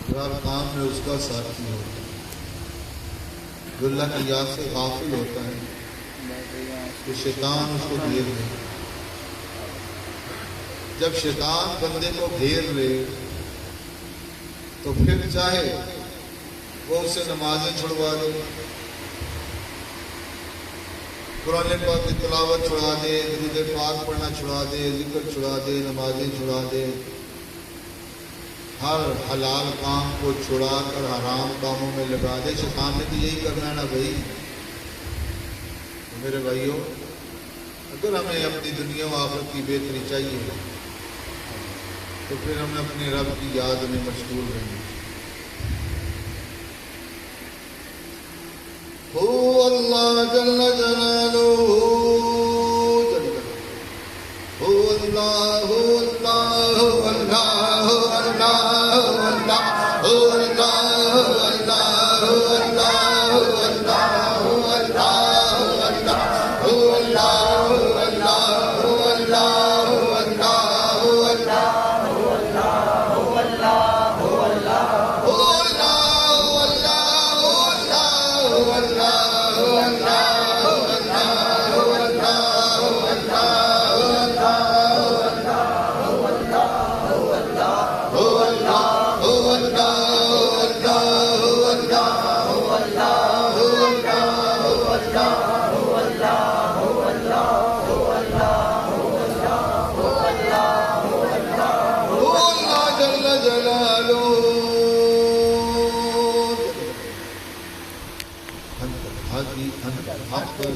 جو ہر کام میں اس کا ساتھی ہوتا ہے، جو اللہ کی یاد سے غافل ہوتا ہے تو شیطان اس کو گھیر لے۔ جب شیطان بندے کو گھیر لے تو پھر چاہے وہ اسے نمازیں چھڑوا دے، قرآن پاک کی تلاوت چھڑا دے، درود پاک پڑھنا چھڑا دے، ذکر چھڑا دے، نمازیں چھڑا دے، ہر حلال کام کو چھڑا کر حرام کاموں میں لگا دے۔ شیطان نے تو یہی کرنا ہے نا بھائی۔ میرے بھائیوں، اگر ہمیں اپنی دنیا و آخرت کی بہتری چاہیے تو پھر ہمیں اپنے رب کی یاد میں مشغول رہنا۔ هو اللہ جل جلالہ، هو اللہ، هو اللہ، اللہ، اللہ، اللہ، هو اللہ، اللہ، اللہ، اللہ، اللہ، هو اللہ،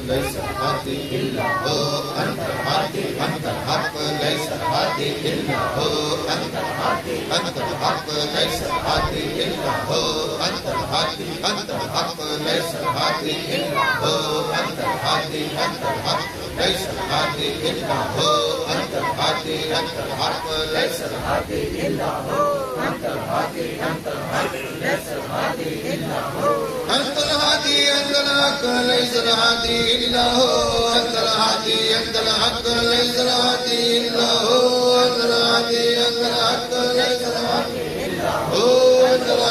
ليس الهادي إلا هو، أنت الهادي، أنت الحق، ليس الهادي إلا هو، أنت الهادي، أنت الحق، ليس الهادي إلا هو، أنت الهادي، أنت الحق، ليس الهادي إلا هو، أنت الهادي، أنت الحق، ليس الهادي إلا هو، أنت الهادي، أنت الحق، ليس الهادي إلا هو، أنت الهادي، أنت الحق، ليس الهادي إلا هو، أنت الهادي، أنت الحق، ليس الهادي إلا هو، أنت الهادي، أنت الحق، ليس الهادي إلا هو، أنت الهادي، أنت الحق، ليس الهادي إلا هو، أنت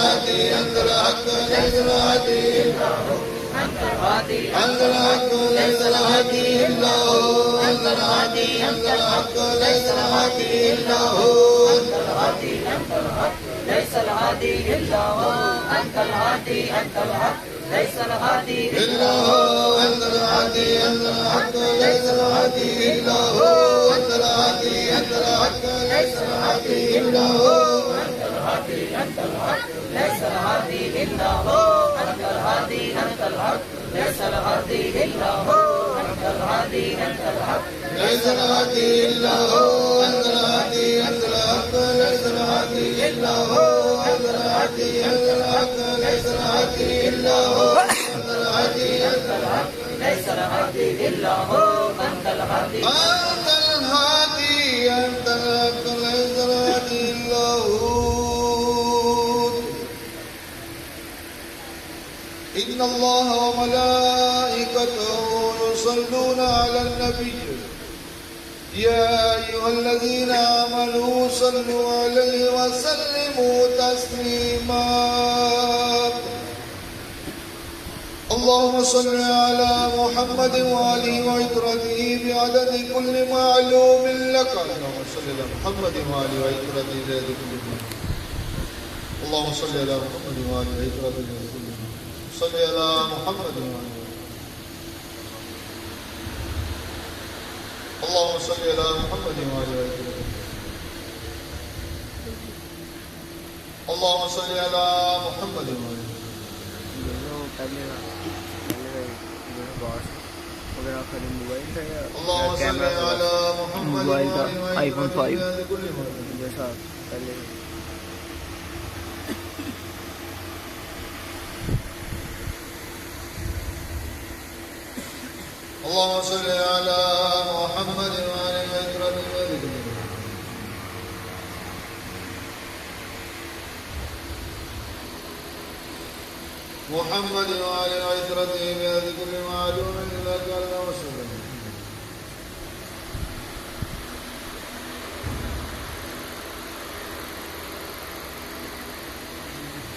الهادي، أنت الحق، ليس الهادي إلا هو، أنت الهادي، أنت الحق، ليس الهادي إلا هو، أنت الهادي، أنت الحق، ليس الهادي إلا هو، أنت الهادي، أنت الحق، ليس الهادي إلا هو، أنت الهادي، أنت الحق، ليس الهادي إلا هو، أنت الهادي، أنت الحق، ليس الهادي إلا هو، أنت الهادي، أنت الحق، ليس الهادي إلا هو، أنت الهادي، أنت الحق، ليس الهادي إلا هو، أنت الهادي، أنت الحق، ليس الهادي إلا هو، أنت الهادي، أنت الحق، ليس الهادي إلا هو، أنت الهادي، أنت الحق، ليس الهادي إلا هو، أنت الهادي، أنت الحق، ليس الهادي إلا هو، أنت الهادي، أنت الحق، ليس الهادي إلا هو، أنت الهادي، أنت الهادي، أنت الحق، ليس الهادي إلا هو. إن الله وملائكته يصلون على النبي يا أيها الذين آمنوا صلوا عليه وسلموا تسليما. اللهم صل على محمد وآله وعترته بعدد كل معلوم لك. اللهم صل على محمد وآله وعترته بعدد كل معلوم. اللهم صل على محمد وآله وعترته بعدد كل معلوم. صل على محمد وآله. اللهم صل على محمد وآله وعترته. اللهم صل على محمد وآله. اللهم صل على محمد آئی فون 5 جیسا پہلے اللهم صل على محمد وعلى آله محمد وعلى عترته بهذه كل معلوم لك على وسلم.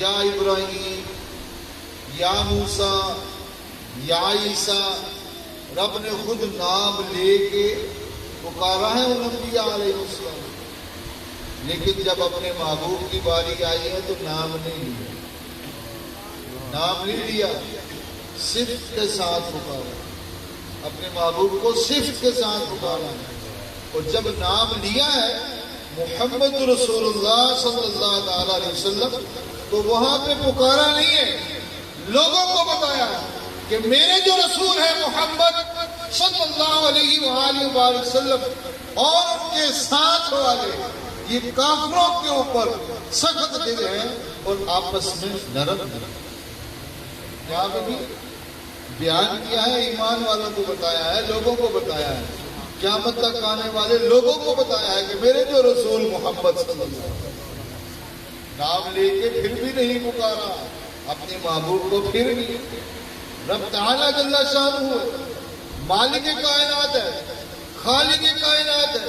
یا ابراہیم، یا موسیٰ، یا عیسیٰ، رب نے خود نام لے کے پکارا ہے ان انبیاء علیہ السلام، لیکن جب اپنے محبوب کی باری آئی ہے تو نام نہیں لیا، نام نہیں لیا، صفت کے ساتھ پکارا، اپنے محبوب کو صفت کے ساتھ پکارا ہے۔ اور جب نام لیا ہے محمد رسول اللہ صلی اللہ علیہ وسلم، تو وہاں پہ پکارا نہیں ہے، لوگوں کو بتایا کہ میرے جو رسول ہیں محمد صلی اللہ علیہ وآلہ وسلم اور ان کے ساتھ والے یہ کافروں کے اوپر سخت دل ہیں اور آپس میں نرم ہیں۔ یہاں پہ بھی بیان کیا ہے، ایمان والوں کو بتایا ہے، لوگوں کو بتایا ہے، قیامت تک آنے والے لوگوں کو بتایا ہے کہ میرے جو رسول محمد صلی اللہ علیہ وسلم، نام لے کے پھر بھی نہیں پکارا اپنے محبوب کو، پھر نہیں۔ رب تعالیٰ جل شانہ مالک کائنات ہے، خالق کائنات ہے،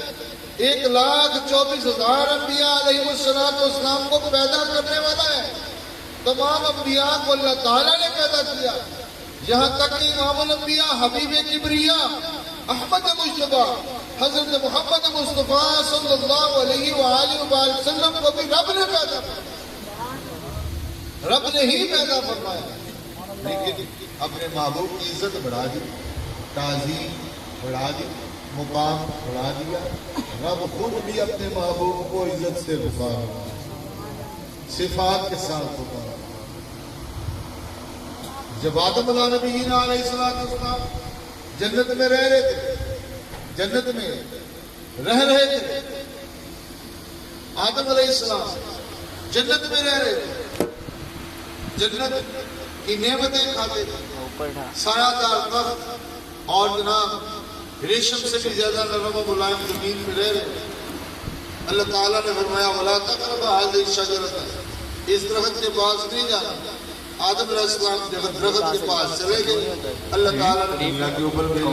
1,24,000 انبیاء علیہ السلام کو پیدا کرنے والا ہے، تمام انبیاء کو اللہ تعالیٰ نے پیدا کیا، یہاں تک کہ امام الانبیاء حبیب کبریا احمد مجتبیٰ حضرت محمد مصطفیٰ صلی اللہ علیہ وآلہ وسلم کو بھی رب نے پیدا فرمایا، رب نے ہی پیدا فرمایا، لیکن اپنے محبوب کی عزت بڑھا دی، تعظیم بڑھا دی، مقام بڑھا دیا۔ رب خود بھی اپنے محبوب کو عزت سے پکارا، صفات کے ساتھ پکارا۔ جب آدم علیہ نبینا علیہ السلام جنت میں رہ رہے تھے، جنت میں رہ رہے تھے، آدم علیہ السلام جنت میں رہ رہے تھے، جنت کی نعمتیں کھاتے تھے، سایہ دار درخت اور جناب ریشم سے بھی زیادہ نرم و ملائم زمین میں رہ رہے تھے۔ اللہ تعالیٰ نے فرمایا وَلَا تَقْرَبَا هَٰذِهِ الشَّجَرَةَ، اس درخت کے پاس نہیں جانا۔ آدم علیہ السلام جب درخت کے پاس چلے گئے، اللہ تعالیٰ نے دنیا کے اوپر بھیج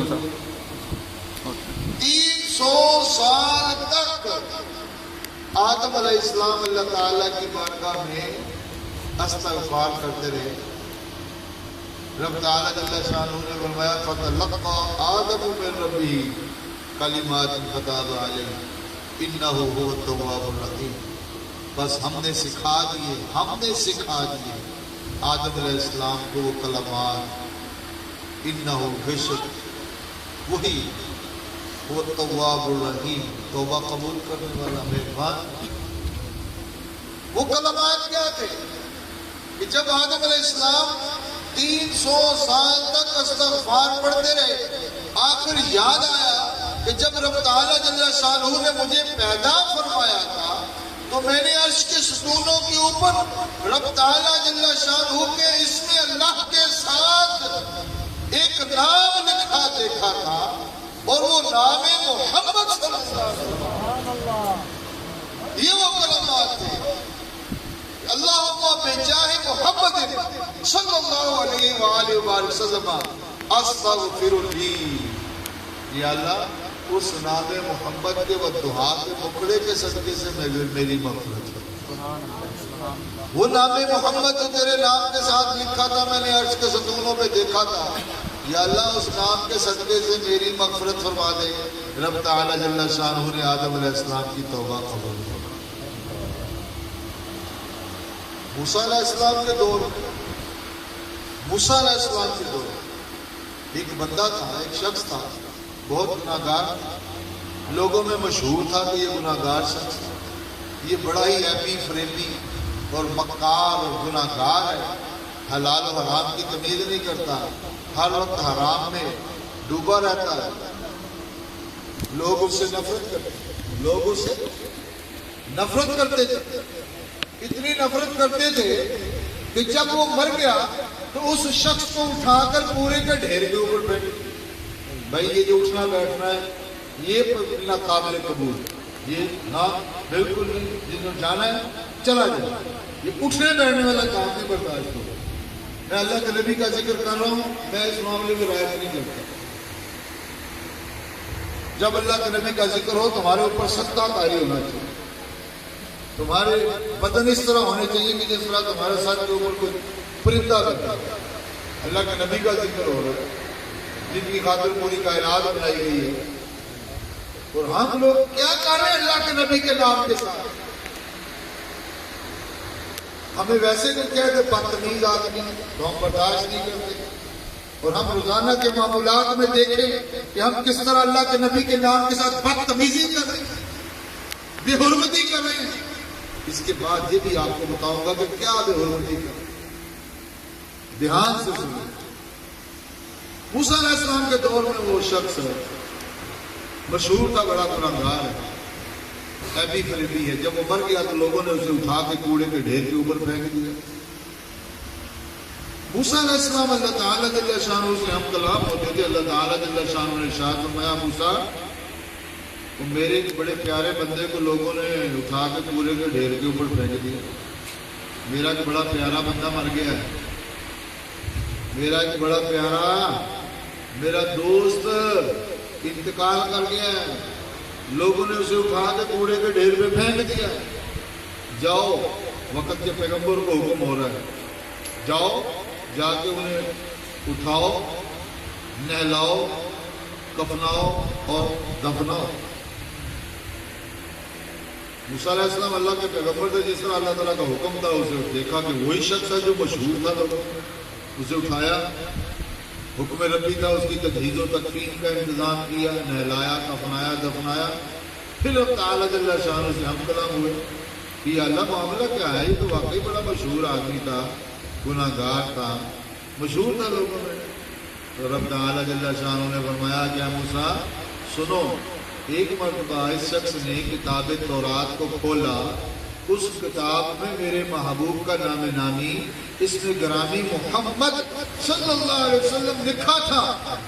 300 سال تک آدم علیہ السلام اللہ تعالیٰ کی بارگاہ میں استغفار کرتے رہے۔ رب تعالیٰ جل شانہ نے فرمایا فَتَلَقَّىٰ آدَمُ مِن رَبِّهِ کَلِمَاتٍ فَتَابَ عَلَيْهِ إِنَّهُ هُوَ التَّوَّابُ الرَّحِيمُ، بس ہم نے سکھا دیے آدم علیہ السلام کو وہ کلمات، انہو بشک وہی وہ تواب الرحیم، توبہ قبول کرنے والا مہربان۔ وہ کلمات کیا تھے کہ جب آدم علیہ السلام 300 سال تک استغفار پڑھتے رہے، آخر یاد آیا کہ جب رب تعالیٰ جل شانہ نے مجھے پیدا فرمایا تھا تو میں نے عرش کے ستونوں کے اوپر رب تعالیٰ جل شانہ کے اسم اللہ کے ساتھ ایک نام لکھا دیکھا تھا، اور وہ نام محمد صلی اللہ علیہ وسلم۔ یہ وہ کلمات تھے، اللہم بجاہ محمد صلی اللہ علیہ وآلہ وسلم استغفر لی، یا اللہ اس نام محمد کے ودعا کے مکڑے کے صدقے سے میری مغفرت کر۔ وہ نام محمد جو تیرے نام کے ساتھ لکھا تھا، میں نے عرش کے ستونوں پہ دیکھا تھا، یا اللہ اس نام کے صدقے سے میری مغفرت فرما دے۔ رب تعالیٰ جل شانہ نے آدم علیہ السلام کی توبہ قبول کی۔ موسیٰ علیہ السلام کے دور میں، موسیٰ علیہ السلام کے دور میں ایک بندہ تھا، ایک شخص تھا، بہت گناہگار، لوگوں میں مشہور تھا کہ یہ گناہگار شخص، یہ بڑا ہی ایپی فریمی اور مکار اور گناہگار ہے، حلال و حرام کی تمیز نہیں کرتا، ہر وقت حرام میں ڈوبا رہتا ہے، لوگ اس سے نفرت کرتے تھے، اتنی نفرت کرتے تھے کہ جب وہ مر گیا تو اس شخص کو اٹھا کر پورے کے ڈھیر کے اوپر بیٹھے، بھائی یہ جو اٹھنا بیٹھنا ہے یہ ناقابل قبول، یہ نہ بالکل نہیں، جن کو جانا ہے چلا جائے، یہ اٹھنے بیٹھنے والا کام نہیں برداشت ہوگا۔ میں اللہ کے نبی کا ذکر کر رہا ہوں، میں اس معاملے میں رعایت نہیں کرتا۔ جب اللہ کے نبی کا ذکر ہو تمہارے اوپر سختہ طاری ہونا چاہیے، تمہارے بدن اس طرح ہونے چاہیے کہ جس طرح تمہارے ساتھ کے اوپر کوئی پرندہ کرتا ہے. اللہ کے نبی کا ذکر ہو رہا ہے جن کی خاطر پوری کائنات بنائی گئی ہے، اور ہم لوگ کیا کر رہے ہیں اللہ کے نبی کے نام کے ساتھ؟ ہمیں ویسے نہیں کہتے بدتمیز آدمی تو ہم برداشت نہیں کرتے، اور ہم روزانہ کے معاملات میں دیکھیں کہ ہم کس طرح اللہ کے نبی کے نام کے ساتھ بدتمیزی کر رہے ہیں، بے حرمتی کر رہے ہیں. اس کے بعد یہ بھی آپ کو بتاؤں گا کہ کیا بے حرمتی کر رہے ہیں. دھیان سے سنیں. موسیٰ علیہ السلام کے دور میں وہ شخص ہے، مشہور تھا، بڑا گنہگار ہے، ایبی فریبی ہے. جب وہ مر گیا تو لوگوں نے اسے اٹھا کے کوڑے کے ڈھیر کے اوپر پھینک دیا. موسیٰ علیہ السلام اللہ تعالیٰ جل شانہ سے ہم کلام ہوتے تھے. اللہ تعالیٰ جل شانہ نے ارشاد فرمایا موسیٰ تو میرے ایک بڑے پیارے بندے کو لوگوں نے اٹھا کے کوڑے کے ڈھیر کے اوپر پھینک دیا. میرا ایک بڑا پیارا بندہ مر گیا ہے، میرا ایک بڑا پیارا میرا دوست انتقال کر گیا ہے، لوگوں نے اسے اٹھا کے کوڑے کے ڈھیر پہ پھینک دیا. جاؤ، وقت کے پیغمبر کو حکم ہو رہا ہے، جاؤ جا کے انہیں اٹھاؤ، نہلاؤ، کفناؤ اور دفناؤ. موسیٰ علیہ السلام اللہ کے پیغمبر تھے، جس طرح اللہ تعالیٰ کا حکم تھا اسے دیکھا کہ وہی شخص ہے جو مشہور تھا، تو اسے اٹھایا، حکم ربی تھا، اس کی تجہیز و تکفین کا انتظام کیا، نہلایا، کفنایا، دفنایا. پھر اب تعالیٰ جل شانہ سے ہم کلام ہوئے کہ اللہ معاملہ کیا ہے؟ یہ تو واقعی بڑا مشہور آدمی تھا، گناہگار تھا، مشہور تھا لوگوں میں. تو رب تعالیٰ جل شانہ نے فرمایا کہ موسیٰ سنو، ایک مرتبہ اس شخص نے کتاب تورات کو کھولا، اس کتاب میں میرے محبوب کا نام نامی اس میں گرامی محمد صلی اللہ علیہ وسلم لکھا تھا.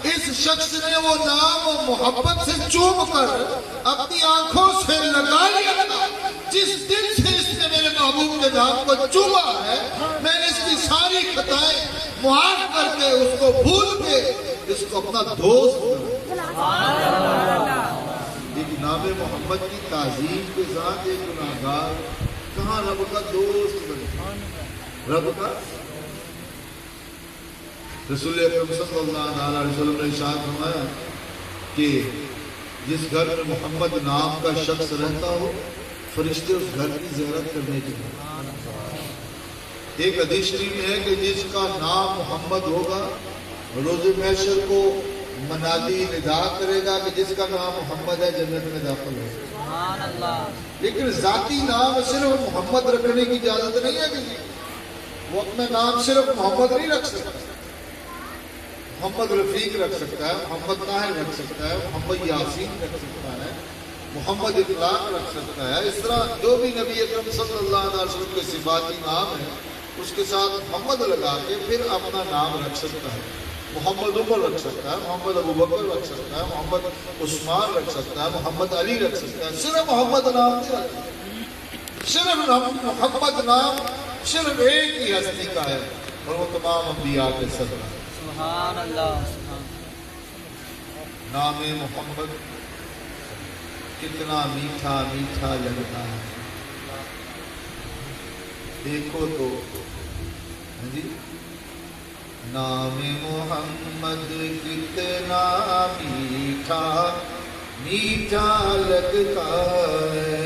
اس شخص نے وہ نام و محبت سے چوم کر اپنی آنکھوں سے لگا لیا تھا. جس دن سے اس نے میرے محبوب کے نام کو چوما ہے، میں نے اس کی ساری خطائیں معاف کر کے، اس کو بھول کے، اس کو اپنا دوست ایک نام محمد کی تعظیم کے ساتھ ایک گناہگار کہاں رب کا دوست بنے. رب کا رسول اکرم صلی اللہ علیہ وسلم نے ارشاد فرمایا کہ جس گھر میں محمد نام کا شخص رہتا ہو، فرشتے اس گھر کی زیارت کرنے کے لیے. ایک حدیث شریف میں ہے کہ جس کا نام محمد ہوگا روز محشر کو منادی ندا کرے گا کہ جس کا نام محمد ہے جنت میں داخل ہو. لیکن ذاتی نام صرف محمد رکھنے کی اجازت نہیں ہے کسی وہ اپنا نام صرف محمد نہیں رکھ سکتا. محمد رفیق رکھ سکتا ہے، محمد طاہر رکھ سکتا ہے، محمد یاسین رکھ سکتا ہے، محمد اطلاق رکھ سکتا ہے. اس طرح جو بھی نبی اکرم صلی اللہ علیہ وسلم کے صفاتی نام ہے اس کے ساتھ محمد لگا کے پھر اپنا نام رکھ سکتا ہے. محمد عمر رکھ سکتا ہے، محمد ابوبکر رکھ سکتا ہے، محمد عثمان رکھ سکتا ہے، محمد علی رکھ سکتا ہے. صرف محمد نام نہیں رکھتا. صرف محمد نام صرف ایک ہی ہستی کا ہے اور وہ تمام انبیاء کے صدر ہے. سبحان اللہ. نام محمد کتنا میٹھا میٹھا لگتا ہے. دیکھو تو جی نام محمد کتنا میٹھا میٹھا لگتا ہے.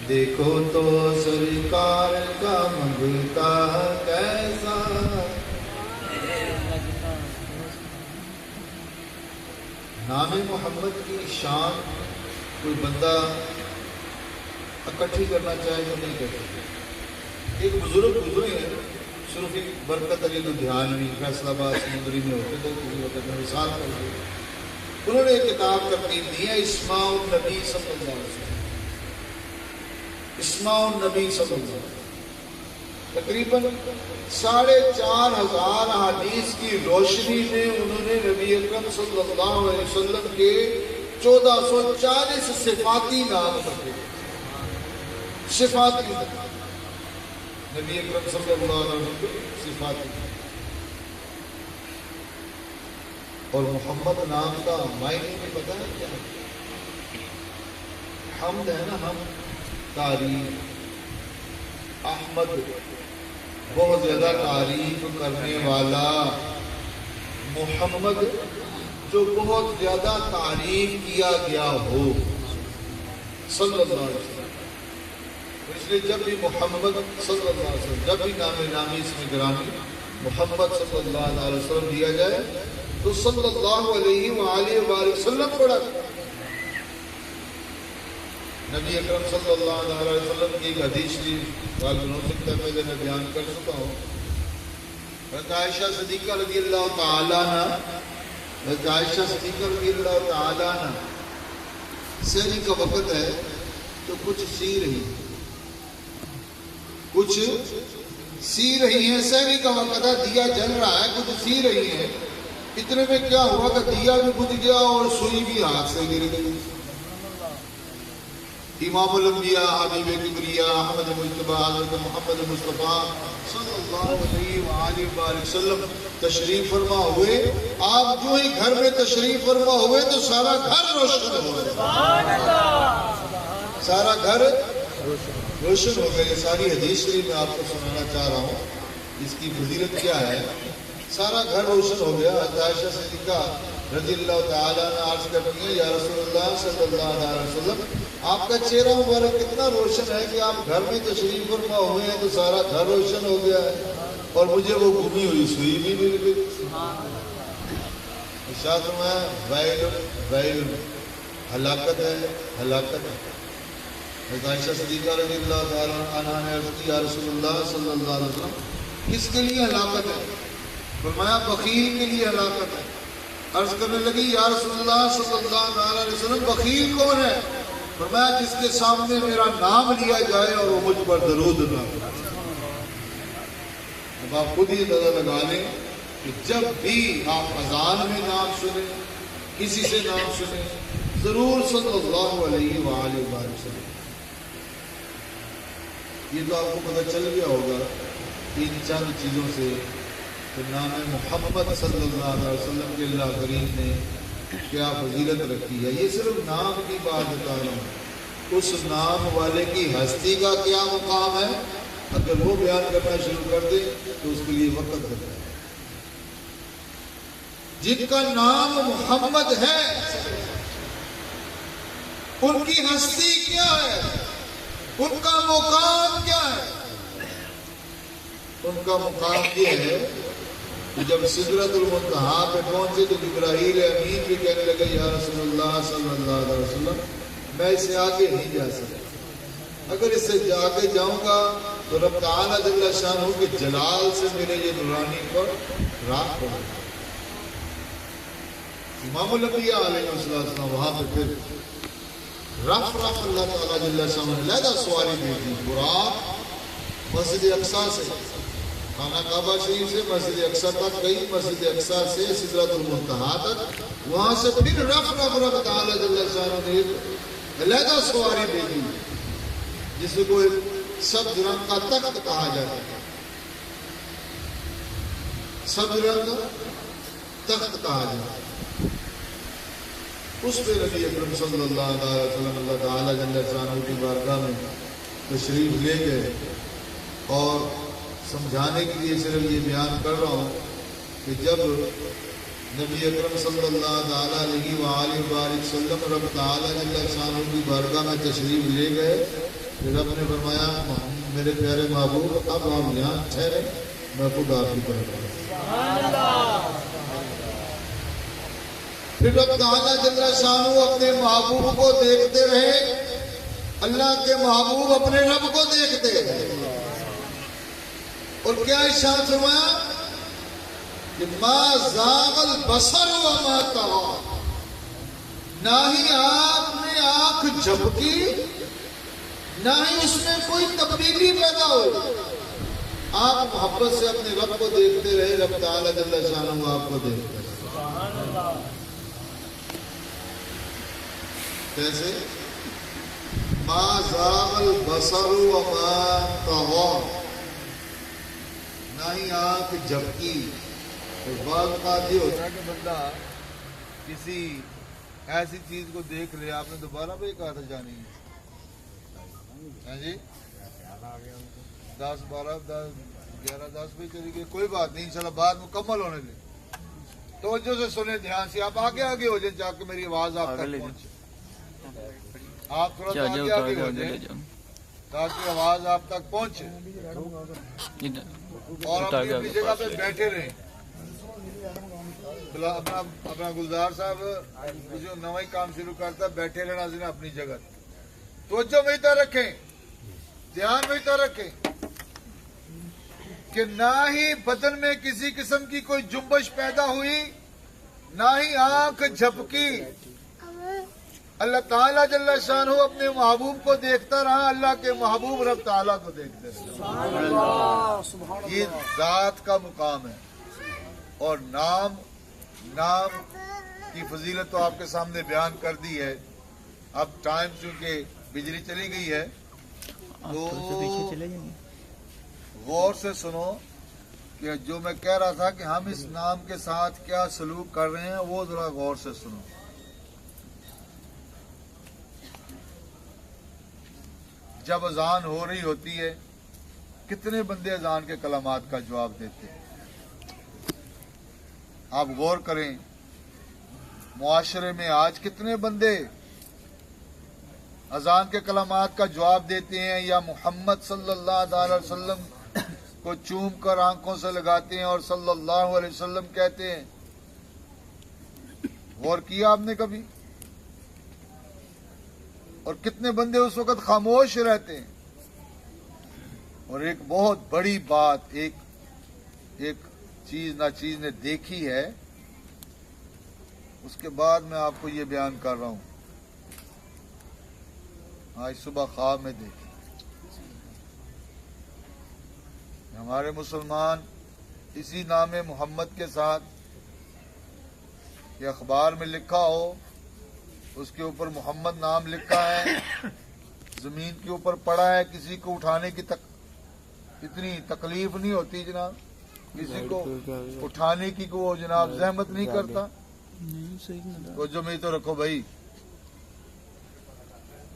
دیکھو تو سرکار کا منگتا کیسا. نام محمد کی شان کوئی بندہ اکٹھی کرنا چاہے تو نہیں کر سکتا. ایک بزرگ گزرے ہیں صرف ایک برکت علی لدھیانوی فیصل آباد سمندری میں ہوتے تھے، کسی وقت میں مثال کر دیں. انہوں نے ایک کتاب ترتیب دی ہے اسماء النبی صلی اللہ علیہ وسلم. اسماء النبی صلی اللہ علیہ وسلم تقریباً 4,500 حدیث کی روشنی میں انہوں نے نبی اکرم صلی اللہ علیہ وسلم کے 1440 صفاتی نام رکھے. صفاتی نبی اکرم صلی اللہ علیہ وسلم کے صفاتی. اور محمد نام کا معنی بھی پتہ ہے کیا ہے؟ حمد ہے نا، ہم تعریف، احمد بہت زیادہ تعریف کرنے والا، محمد جو بہت زیادہ تعریف کیا گیا ہو صلی اللہ علیہ وسلم. اس لیے جب بھی محمد صلی اللہ علیہ وسلم، جب بھی نام نامی اس میں گرامی محمد صلی اللہ علیہ وسلم دیا جائے تو صلی اللہ علیہ وآلہ وسلم پڑھا. نبی اکرم صلی اللہ علیہ وسلم کی ایک حدیث شریف غالباً ہو سکتا ہے پہلے میں بیان کر چکا ہوں. حضرت عائشہ صدیقہ رضی اللہ تعالیٰ عنہ، حضرت عائشہ صدیقہ رضی اللہ تعالیٰ عنہ سحری کا وقت ہے تو کچھ سی رہی ہیں، سحری کا وقت ہے، دیا جل رہا ہے، کچھ سی رہی ہیں. اتنے میں کیا ہوا کہ دیا بھی بجھ گیا اور سوئی بھی ہاتھ سے گر گئی. امام الانبیاء حبیب کبریا احمد مجتبی حضرت محمد مصطفیٰ صلی اللہ علیہ وآلہ وسلم تشریف فرما ہوئے. آپ جو ہی گھر میں تشریف فرما ہوئے تو سارا گھر روشن ہو گیا، سارا گھر روشن ہو گیا. یہ ساری حدیث شریف میں آپ کو سنانا چاہ رہا ہوں، اس کی فضیلت کیا ہے. سارا گھر روشن ہو گیا. عائشہ صدیقہ رضی اللہ تعالیٰ نے عرض کرتی ہیں یا رسول اللہ صلی اللہ علیہ وسلم، آپ کا چہرہ مبارک کتنا روشن ہے کہ آپ گھر میں تشریف فرما ہوئے ہیں تو سارا گھر روشن ہو گیا ہے اور مجھے وہ گمی ہوئی سوئی بھی مل گئی. ارشاد میں ویل ہلاکت ہے، ہلاکت ہے. عائشہ صدیقہ رضی اللہ تعالیٰ عنہ نے عرض کی یا رسول اللہ صلی اللہ علیہ وسلم کس کے لیے ہلاکت ہے؟ فرمایا بخیل کے لیے ہلاکت ہے. عرض کرنے لگی یا رسول اللہ صلی اللہ علیہ وسلم بخیل کون ہے؟ فرمایا جس کے سامنے میرا نام لیا جائے اور وہ مجھ پر درود نہ کرے. اب آپ خود ہی اندازہ لگا لیں کہ جب بھی آپ اذان میں نام سنیں، کسی سے نام سنیں، ضرور صلی اللہ علیہ وآلہ وسلم. یہ تو آپ کو پتہ چل گیا ہوگا ان چند چیزوں سے کہ نام محمد صلی اللہ علیہ وسلم کے اللہ کریم نے کیا فضیلت رکھی ہے. یہ صرف نام کی بات بتا رہا ہوں، اس نام والے کی ہستی کا کیا مقام ہے اگر وہ بیان کرنا شروع کر دے تو اس کے لیے وقت لگتا ہے. جن کا نام محمد ہے ان کی ہستی کیا ہے، ان کا مقام کیا ہے؟ ان کا مقام یہ ہے کہ جب سدرۃ المنتہا پہ پہنچے تو جبرائیل امین بھی کہنے لگے یا رسول اللہ صلی اللہ علیہ وسلم میں اس سے آگے نہیں جا سکتا، اگر اس سے آگے جاؤں گا تو رب تعالیٰ جل شانہ کے جلال سے میرے یہ نورانی پر راکھ پڑے. امام الانبیاء علیہ السلام وہاں پہ پھر رف اللہ تعالیٰ جل شانہ نے علیحدہ سواری دی تھی. براق مسجد اقصیٰ سے، خانہ کعبہ شریف سے مسجد اقصیٰ تک گئی، مسجد اقصیٰ سے سدرۃ المنتہا تک، وہاں سے پھر رب تعالیٰ جل شانہ نے علیحدہ سواری بھیجی جس کو سبز رنگ کا تخت کہا جاتا ہے. سبز رنگ تخت کہا جاتا ہے. اس پہ نبی اکرم صلی اللہ علیہ وسلم اللہ تعالیٰ جل شانہ کی بارگاہ میں تشریف لے گئے. اور سمجھانے کے لیے صرف یہ بیان کر رہا ہوں کہ جب نبی اکرم صلی اللہ علیہ وآلہ وسلم رب تعالیٰ جل شانہ کی بارگاہ میں تشریف لے گئے، رب نے فرمایا میرے پیارے محبوب اب آپ یہاں ٹھہرے، میں خود آپ کی طرف. پھر رب تعالیٰ جل شانہ اپنے محبوب کو دیکھتے رہے، اللہ کے محبوب اپنے رب کو دیکھتے رہے اور کیا ارشاد فرمایا کہ ما زاغ البصر وما طغى، نہ ہی آپ نے آنکھ جھپکی نہ ہی اس میں کوئی تبدیلی پیدا ہوئی. آپ محبت سے اپنے رب کو دیکھتے رہے، رب تعالیٰ جل شانہ آپ کو دیکھتے رہے. کیسے؟ ما زاغ البصر وما طغى، نہ ہی آنکھ جھپکی. اور بعض بات یہ ہوتا ہے کہ بندہ کسی ایسی چیز کو دیکھ لے، آپ نے دوبارہ بھی کہا تھا جانی ہے ہاں جی 10 12 10 11 10 بجے چلی گئی، کوئی بات نہیں، انشاءاللہ بات مکمل ہونے دیں. توجہ سے سنیں، دھیان سے. آپ آگے آگے ہو جائیں تاکہ میری آواز آپ تک پہنچے. آپ تھوڑا سا آگے آگے ہو جائیں تاکہ آواز آپ تک پہنچے اور اپنی اپنی جگہ پہ بیٹھے رہیں. اپنا گلزار صاحب جو نواں کام شروع کرتا ہے، بیٹھے رہنا سنا اپنی جگہ. توجہ وہی طرح رکھیں، دھیان وہی طرح رکھیں کہ نہ ہی بدن میں کسی قسم کی کوئی جنبش پیدا ہوئی، نہ ہی آنکھ جھپکی. اللہ تعالیٰ جل شانہ اپنے محبوب کو دیکھتا رہا، اللہ کے محبوب رب تعالیٰ کو دیکھتے رہے. یہ ذات کا مقام ہے. اور نام کی فضیلت تو آپ کے سامنے بیان کر دی ہے. اب ٹائم چونکہ بجلی چلی گئی ہے تو غور سے سنو کہ جو میں کہہ رہا تھا کہ ہم اس نام کے ساتھ کیا سلوک کر رہے ہیں وہ ذرا غور سے سنو. جب اذان ہو رہی ہوتی ہے کتنے بندے اذان کے کلمات کا جواب دیتے ہیں؟ آپ غور کریں، معاشرے میں آج کتنے بندے اذان کے کلمات کا جواب دیتے ہیں یا محمد صلی اللہ علیہ وسلم کو چوم کر آنکھوں سے لگاتے ہیں اور صلی اللہ علیہ وسلم کہتے ہیں؟ غور کیا آپ نے کبھی؟ اور کتنے بندے اس وقت خاموش رہتے ہیں؟ اور ایک بہت بڑی بات ایک چیز ناچیز نے دیکھی ہے، اس کے بعد میں آپ کو یہ بیان کر رہا ہوں. آج صبح خواب میں دیکھی ہمارے مسلمان اسی نام محمد کے ساتھ کہ اخبار میں لکھا ہو اس کے اوپر محمد نام لکھا ہے، زمین کے اوپر پڑا ہے، کسی کو اٹھانے کی اتنی تکلیف نہیں ہوتی جناب، کسی کو اٹھانے کی کو جناب زحمت نہیں کرتا. تو جو میں تو رکھو بھائی،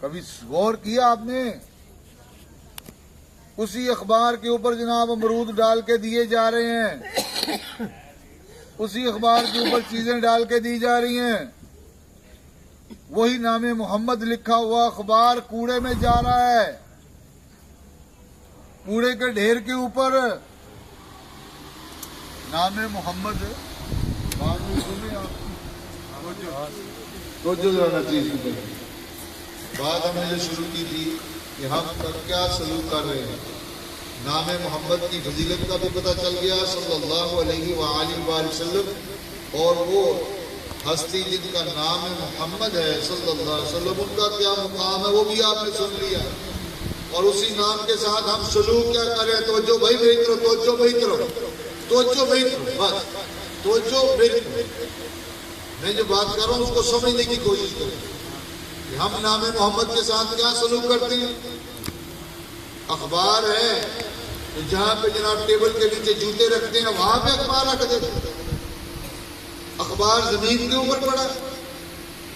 کبھی غور کیا آپ نے؟ اسی اخبار کے اوپر جناب امرود ڈال کے دیے جا رہے ہیں، اسی اخبار کے اوپر چیزیں ڈال کے دی جا رہی ہیں. وہی نام محمد لکھا ہوا اخبار کوڑے میں جا رہا ہے، کوڑے کے ڈھیر کے اوپر نام محمد. بات ہم نے جو شروع کی تھی کہ ہم کیا سلوک کر رہے ہیں. نام محمد کی فضیلت کا بھی پتہ چل گیا صلی اللہ علیہ وآلہ وسلم، اور وہ ہستی جن کا نام محمد ہے صلی اللہ علیہ وسلم، ان کا کیا مقام ہے وہ بھی آپ نے سن لیا. اور اسی نام کے ساتھ ہم سلوک کیا کریں؟ توجہ بھائی میری طرف، توجہ میری طرف، توجہ میری طرف، بس توجہ میری طرف. میں جو بات کر رہا ہوں اس کو سمجھنے کی کوشش کریں کہ ہم نام محمد کے ساتھ کیا سلوک کرتے ہیں. اخبار ہے تو جہاں پہ جناب ٹیبل کے نیچے جوتے رکھتے ہیں وہاں پہ اخبار رکھ دیتے ہیں. اخبار زمین کے اوپر پڑا ہے،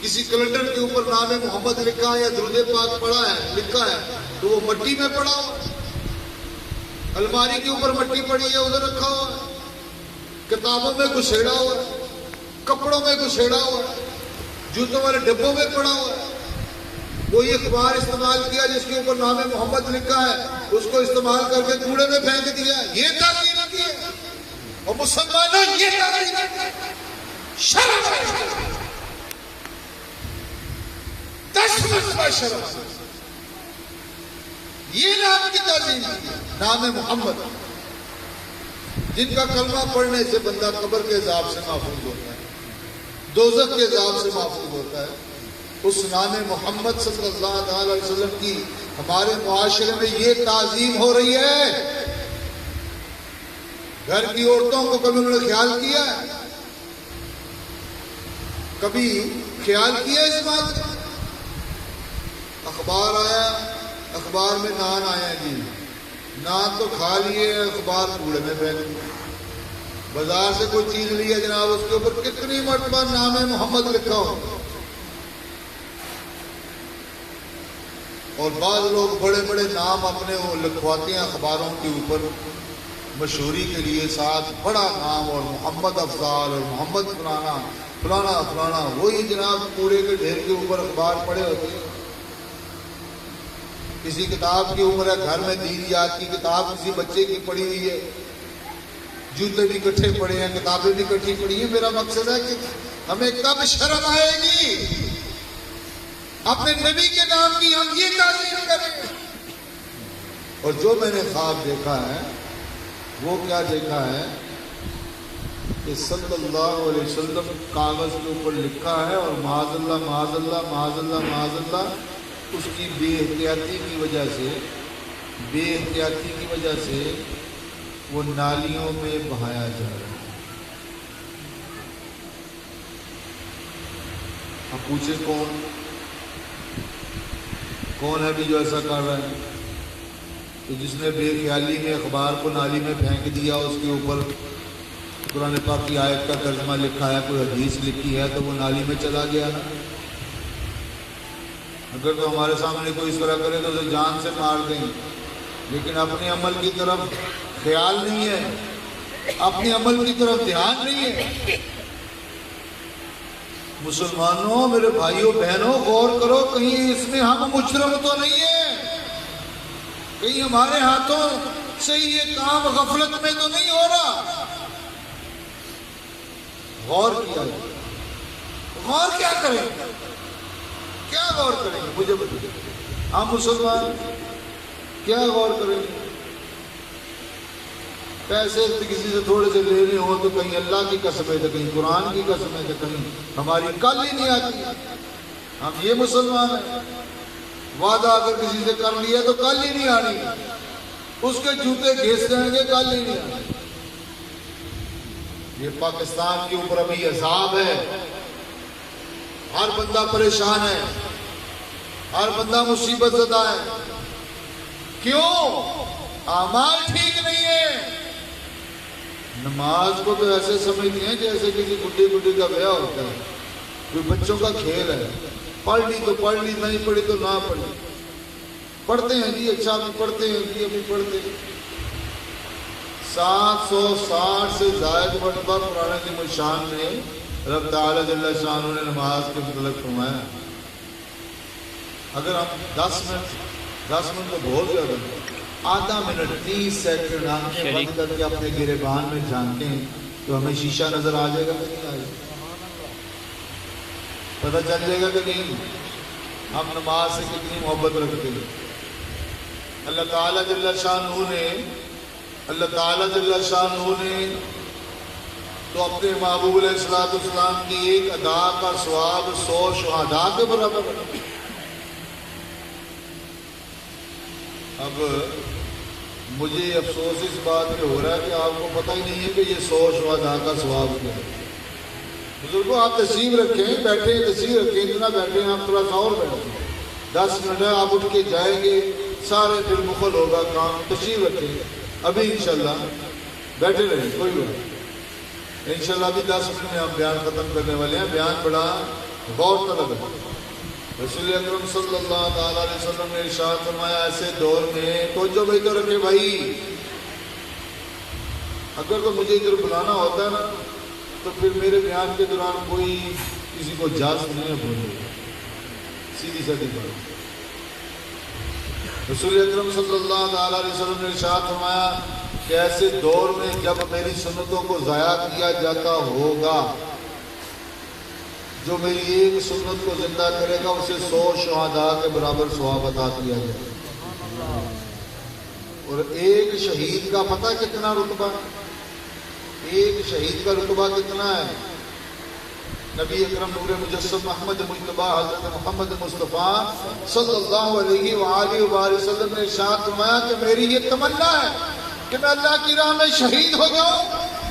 کسی کیلنڈر کے اوپر نام محمد لکھا ہے یا درود پاک پڑا ہے لکھا ہے تو وہ مٹی میں پڑا ہوا ہے. الماری کے اوپر مٹی پڑی ہے ادھر رکھا ہوا ہے، کتابوں میں گھسیڑا ہوا ہے، کپڑوں میں گھسیڑا ہوا ہے، جوتوں والے ڈبوں میں پڑا ہوا ہے. کوئی اخبار استعمال کیا جس کے اوپر نام محمد لکھا ہے، اس کو استعمال کر کے کوڑے میں پھینک دیا. یہ تعلیم کی ہے اور مسلمانوں یہ تعلیم شرم ہے. 10 مرتبہ شرم. یہ نام کی تعلیم ہے، نام محمد، جن کا کلمہ پڑھنے سے بندہ قبر کے عذاب سے محفوظ ہوتا ہے، دوزخ کے عذاب سے محفوظ ہوتا ہے. اس نام محمد صلی اللہ علیہ وسلم کی ہمارے معاشرے میں یہ تعظیم ہو رہی ہے. گھر کی عورتوں کو کبھی انہوں نے خیال کیا ہے؟ کبھی خیال کیا اس بات کا؟ اخبار آیا، اخبار میں نان آیا جی، نان تو کھا لیے، اخبار کوڑے میں پھینک دیا. بازار سے کوئی چیز لی ہے جناب، اس کے اوپر کتنی مرتبہ نام محمد لکھا ہو. اور بعض لوگ بڑے بڑے نام اپنے وہ لکھواتے ہیں اخباروں کے اوپر مشہوری کے لیے، ساتھ بڑا نام اور محمد افضال اور محمد فلانا فلانا فلانا، وہی جناب کوڑے کے ڈھیر کے اوپر اخبار پڑے ہوتے ہیں۔ کسی کتاب کی عمر ہے، گھر میں دین یاد کی کتاب کسی بچے کی پڑی ہوئی ہے، جوتے بھی کٹھے پڑے ہیں، کتابیں بھی کٹھی پڑی ہیں۔ میرا مقصد ہے کہ ہمیں کب شرم آئے گی اپنے نبی کے نام کی ہم یہ تعظیم کریں۔ اور جو میں نے خواب دیکھا ہے وہ کیا دیکھا ہے کہ صلی اللہ علیہ وسلم کاغذ کے اوپر لکھا ہے، اور معاذ اللہ معاذ اللہ معاذ اللہ معاذ اللہ اس کی بے احتیاطی کی وجہ سے وہ نالیوں میں بہایا جا رہا ہے۔ اب پوچھے کون ہے بھی جو ایسا کر رہا ہے؟ تو جس نے بے خیالی میں اخبار کو نالی میں پھینک دیا، اس کے اوپر قرآن پاک کی آیت کا ترجمہ لکھا ہے، کوئی حدیث لکھی ہے، تو وہ نالی میں چلا گیا نا۔ اگر تو ہمارے سامنے کوئی اس طرح کرے تو اسے جان سے مار دیں، لیکن اپنے عمل کی طرف خیال نہیں ہے، اپنے عمل کی طرف دھیان نہیں ہے۔ مسلمانوں، میرے بھائیوں بہنوں، غور کرو، کہیں اس میں ہم مجرم تو نہیں ہیں، کہیں ہمارے ہاتھوں سے یہ کام غفلت میں تو نہیں ہو رہا۔ غور کیا جائے، غور کیا کریں، کیا غور کریں گے؟ مجھے بتائیے، ہم مسلمان کیا غور کریں گے؟ پیسے کسی سے تھوڑے سے لینے ہوں تو کہیں اللہ کی قسم ہے، تو کہیں قرآن کی قسم ہے، تو کہیں ہماری کل ہی نہیں آتی۔ ہم یہ مسلمان ہیں، وعدہ اگر کسی سے کر لیا تو کل ہی نہیں آنی، اس کے جوتے گھس جائیں گے، کل ہی نہیں آنی۔ یہ پاکستان کے اوپر ابھی عذاب ہے، ہر بندہ پریشان ہے، ہر بندہ مصیبت زدہ ہے۔ کیوں؟ اعمال ٹھیک نہیں ہے۔ نماز کو تو ایسے سمجھتے ہیں جیسے کسی بڈھی کا بیاہ ہوتا ہے، کوئی بچوں کا کھیل ہے، پڑھ لی تو پڑھ لی، نہیں پڑھی تو نہ پڑھی۔ پڑھتے ہیں جی، اچھا بھی پڑھتے ہیں جی، ابھی پڑھتے ہیں۔ 760 سے زائد مرتبہ قرآن عظیم الشان نے رب تعالیٰ جل شانہ نے نماز کے متعلق فرمایا۔ اگر ہم 10 منٹ تو بہت زیادہ، آدھا منٹ 30 سیکنڈ آنکھیں بند کر کے اپنے گریبان میں جھانکیں ہیں تو ہمیں شیشہ نظر آ جائے گا کہ نہیں آئے گا؟ پتہ چل جائے گا کہ نہیں ہم نماز سے کتنی محبت رکھتے ہیں۔ اللہ تعالیٰ جل شانہ نے تو اپنے محبوب علیہ السلام کی ایک ادا کا ثواب 100 شہداء کے برابر ہے۔ اب مجھے افسوس اس بات پہ ہو رہا ہے کہ آپ کو پتہ ہی نہیں ہے کہ یہ 100 شہداء کا ثواب کیا ہے۔ بزرگوں، آپ تشریف رکھیں، بیٹھیں، تشریف رکھیں، اتنا بیٹھیں، آپ تھوڑا سا اور بیٹھیں، 10 منٹ ہے، آپ اٹھ کے جائیں گے، سارے دل مخل ہوگا کام۔ تشریف رکھیں، ابھی انشاءاللہ بیٹھے رہیں، کوئی بات انشاءاللہ ابھی 10 منٹ میں ہم بیان ختم کرنے والے ہیں۔ بیان بڑا غور طلب ہے۔ رسول اکرم صلی اللہ تعالیٰ علیہ وسلم نے ارشاد فرمایا، ایسے دور میں توجہ بھائی تو رکھے بھائی، اگر تو مجھے ادھر بلانا ہوتا ہے نا تو پھر میرے بیان کے دوران کوئی کسی کو اجازت نہیں بولے، سیدھی سادھی بات۔ رسول اکرم صلی اللہ تعالیٰ علیہ وسلم نے ارشاد فرمایا کہ ایسے دور میں جب میری سنتوں کو ضائع کیا جاتا ہوگا، جو میری ایک سنت کو زندہ کرے گا اسے 100 شہداء کے برابر ثواب عطا کیا جائے گا۔ اور ایک شہید کا پتہ کتنا رتبہ؟ ایک شہید کا رتبہ کتنا ہے؟ نبی اکرم نور مجسم محمد مجتبی حضرت محمد مصطفیٰ صلی اللہ علیہ وآلہ وسلم نے ارشاد فرمایا کہ میری یہ تمنا ہے کہ میں اللہ کی راہ میں شہید ہو جاؤں،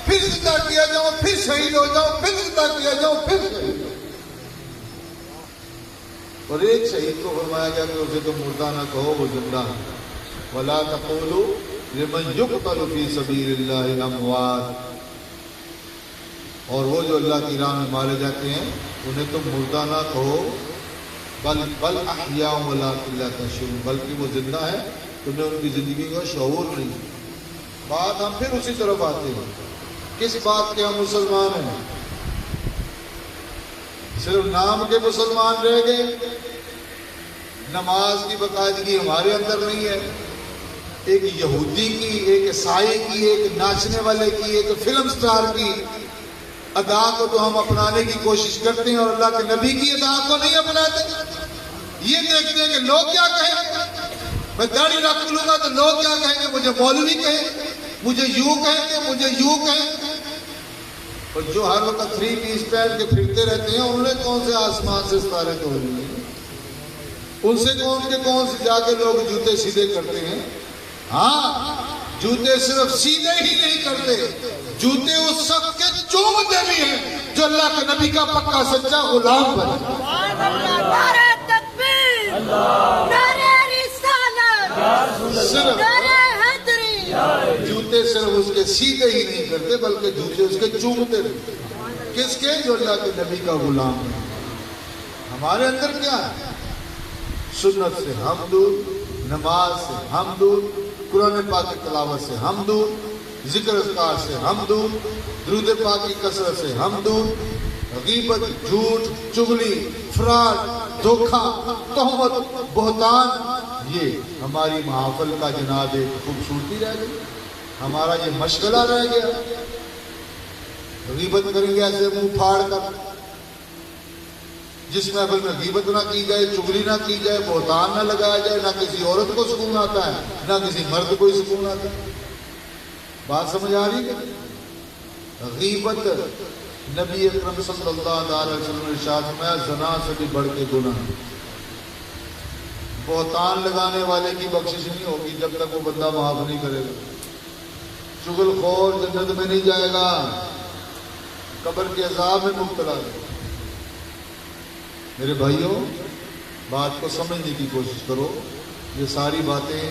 پھر زندہ کیا جاؤں، پھر شہید ہو جاؤں، پھر زندہ کیا جاؤں، پھر شہید ہو جاؤں۔ اور ایک شہید کو فرمایا گیا کہ اسے تو مردہ نہ کہو، وہ زندہ ہے۔ وَلَا تَقُولُوا لِمَنْ يُقْتَلُ فِي سَبِيلِ اللَّهِ أَمْوَاتٌ، اور وہ جو اللہ کی راہ میں مارے جاتے ہیں انہیں تم مردہ نہ کہو، بل احیاء ولکن لا تشعرون، بلکہ وہ زندہ ہے، تمہیں ان کی زندگی کا شعور نہیں۔ بات ہم پھر اسی طرف آتے ہیں، کس بات کے ہم مسلمان ہیں؟ صرف نام کے مسلمان رہ گئے، نماز کی باقاعدگی ہمارے اندر نہیں ہے۔ ایک یہودی کی، ایک عیسائی کی، ایک ناچنے والے کی، ایک فلم سٹار کی ادا کو تو ہم اپنانے کی کوشش کرتے ہیں، اور اللہ کے نبی کی ادا کو نہیں اپناتے۔ یہ دیکھتے ہیں کہ لوگ کیا کہیں گے، میں داڑھی رکھ لوں گا تو لوگ کیا کہیں گے، مجھے مولوی کہیں گے، مجھے یوں کہیں گے، مجھے یوں کہیں گے۔ اور جو ہر وقت 3 پیس پہن کے پھرتے رہتے ہیں، انہوں نے کون سے آسمان سے ستارے توڑ لیے؟ ان سے کون سے جا کے لوگ جوتے سیدھے کرتے ہیں؟ ہاں، جوتے صرف سیدھے ہی نہیں کرتے، جوتے اس شخص کے چومتے بھی ہیں جو اللہ کے نبی کا پکا سچا غلام بنے۔ نعرہ تکبیر، نعرہ رسالت، نعرہ حیدری۔ جوتے صرف اس کے سیدھے ہی نہیں کرتے، بلکہ جوتے اس کے چومتے رہتے۔ کس کے؟ جو اللہ کے نبی کا غلام ہے۔ ہمارے اندر کیا ہے؟ سنت سے ہم دور، نماز سے ہم دور، قرآن پاک کی تلاوت سے ہم دور، ذکر اذکار سے ہم دور، درود پاک کی کثرت سے ہم دور، غیبت، جھوٹ، چغلی، فراڈ، دھوکہ، تہمت، بہتان، یہ ہماری محافل کا جناب ایک خوبصورتی رہ گئی، ہمارا یہ مشغلہ رہ گیا۔ غیبت کریں گے ایسے منہ پھاڑ کر، جس محفل میں غیبت نہ کی جائے، چغلی نہ کی جائے، بہتان نہ لگایا جائے، نہ کسی عورت کو سکون آتا ہے، نہ کسی مرد کو سکون آتا ہے۔ بات سمجھ آ رہی ہے؟ غیبت، نبی اکرم صلی اللہ علیہ وسلم نے ارشاد فرمایا زنا سے بھی بڑھ کے گناہ۔ بہتان لگانے والے کی بخشش نہیں ہوگی جب تک وہ بندہ معاف نہیں کرے گا۔ چغل خور جنت میں نہیں جائے گا، قبر کے عذاب میں مبتلا ہے۔ میرے بھائیوں، بات کو سمجھنے کی کوشش کرو۔ یہ ساری باتیں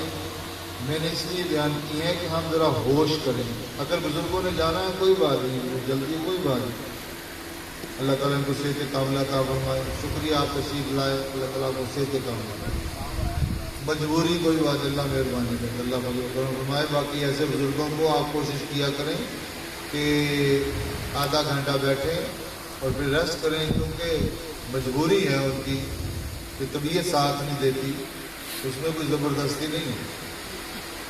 میں نے اس لیے بیان کی ہیں کہ ہم ذرا ہوش کریں۔ اگر بزرگوں نے جانا ہے کوئی بات نہیں، جلدی کوئی بات نہیں۔ اللہ تعالیٰ ان کو صحت کاملہ عطا فرمائے۔ شکریہ آپ تشریف لائے، اللہ تعالیٰ کو صحت کاملہ۔ مجبوری کوئی بات، اللہ مہربانی کرے، اللہ کرم فرمائے۔ باقی ایسے بزرگوں کو آپ کوشش کیا کریں کہ آدھا گھنٹہ بیٹھیں اور پھر ریسٹ کریں، کیونکہ مجبوری ہے ان کی کہ طبیعت ساتھ نہیں دیتی، اس میں کوئی زبردستی نہیں ہے۔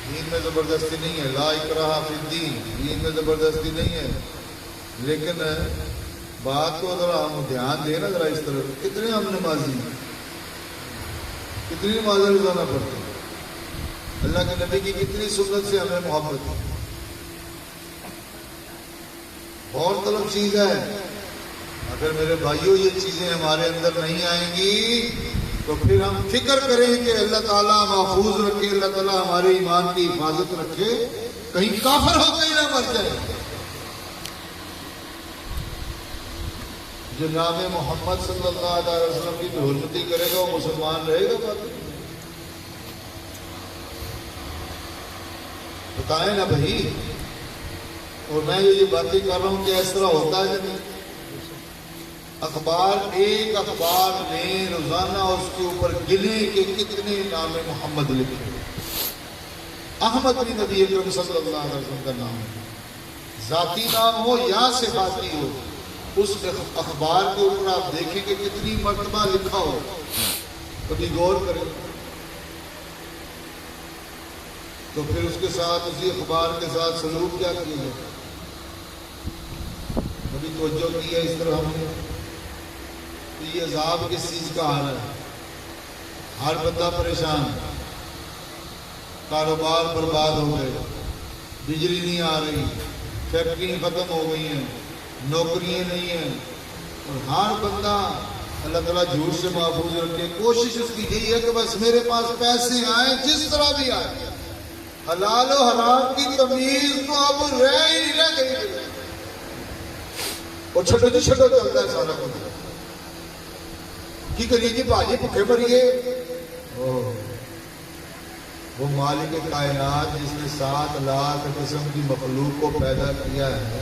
دین میں زبردستی نہیں ہے، لا اکراہ فی الدین، دین میں زبردستی نہیں ہے۔ لیکن بات کو ذرا ہم دھیان دیں نا ذرا اس طرح، کتنے ہم نمازی ہیں، کتنی نمازیں روزانہ پڑھتے ہیں، اللہ کے نبی کی کتنی سنت سے ہمیں محبت ہے۔ غور طلب چیز ہے۔ اگر میرے بھائیوں یہ چیزیں ہمارے اندر نہیں آئیں گی تو پھر ہم فکر کریں کہ اللہ تعالیٰ محفوظ رکھے، اللہ تعالیٰ ہمارے ایمان کی حفاظت رکھے، کہیں کافر ہو کے نہ مر جائے۔ جو نام محمد صلی اللہ علیہ وسلم کی حرمتی کرے گا وہ مسلمان رہے گا۔ بتائیں نا بھائی، اور میں یہ باتیں کر رہا ہوں کہ اس طرح ہوتا ہے کہ نہیں؟ ایک اخبار نے روزانہ اس کے اوپر گنے کہ کتنے نام محمد لکھے۔ احمد بھی نبی اکرم صلی اللہ علیہ وسلم کا نام ہے، ذاتی نام ہو یا صفاتی ہو، اس اخبار کے اوپر آپ دیکھیں کہ کتنی مرتبہ لکھا ہو، کبھی غور کریں تو پھر اس کے ساتھ اسی اخبار کے ساتھ سلوک کیا کیا ہے؟ کبھی توجہ کی ہے اس طرح ہم نے؟ یہ عذاب کس چیز کا آ رہا ہے؟ ہر بندہ پریشان، کاروبار برباد ہو گئے، بجلی نہیں آ رہی، فیکٹریاں ختم ہو گئی ہیں، نوکریاں نہیں ہیں، اور ہر بندہ اللہ تعالیٰ جھوٹ سے محفوظ رکھے۔ کوشش اس کی یہی ہے کہ بس میرے پاس پیسے آئیں، جس طرح بھی آئے۔ حلال و حرام کی تمیز تو اب رہ ہی نہیں رہ گئی، اور چھٹو جی چھٹو چلتا ہے سارا کچھ۔ کی کریے جی بھاجی بھوکے مریے؟ وہ مالک کائنات جس نے 7 لاکھ قسم کی مخلوق کو پیدا کیا ہے،